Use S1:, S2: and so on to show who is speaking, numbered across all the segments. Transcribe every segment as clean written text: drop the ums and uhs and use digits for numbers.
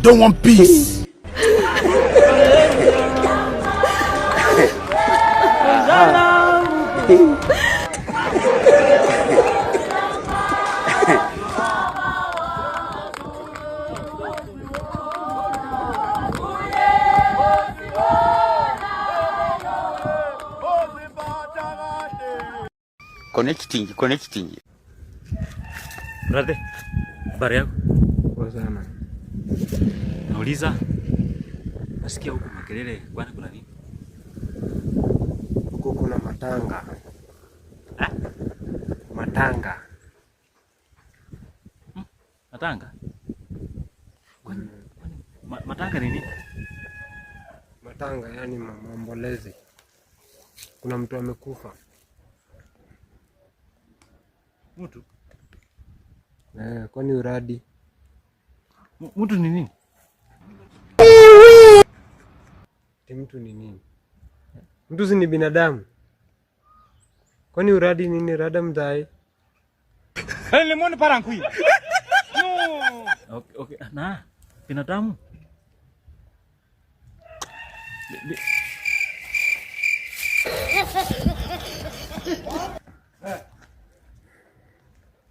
S1: don't want peace. Connecting.
S2: Brother, habari yako?
S3: Poa sana.
S2: Nauliza, nasikia huko makelele, bwana kuna nini?
S3: Huko kuna matanga.
S2: Ha?
S3: Matanga.
S2: Matanga? Matanga ni nini?
S3: Matanga yani maombolezi. Kuna mtu amekufa.
S2: Mtu?
S3: Kwani uradi?
S2: Mtu ni nini?
S3: Mtu ni nini? Mtu si ni binadamu. Kwani uradi nini? Rada mdai.
S2: Lemon parankui. No. Okay. Na, binadamu.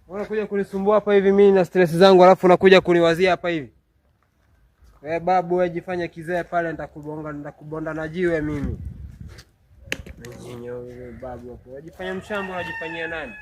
S3: Unakuja kunisumbua hapa hivi mimi na stress zangu alafu unakuja kuniwazia hapa hivi. Wewe babu wewe jifanye kizee pale nitakubonda na jiwe mimi. Nyinyi wewe babu hapo. Wajifanya mshamba unajifanyia nani?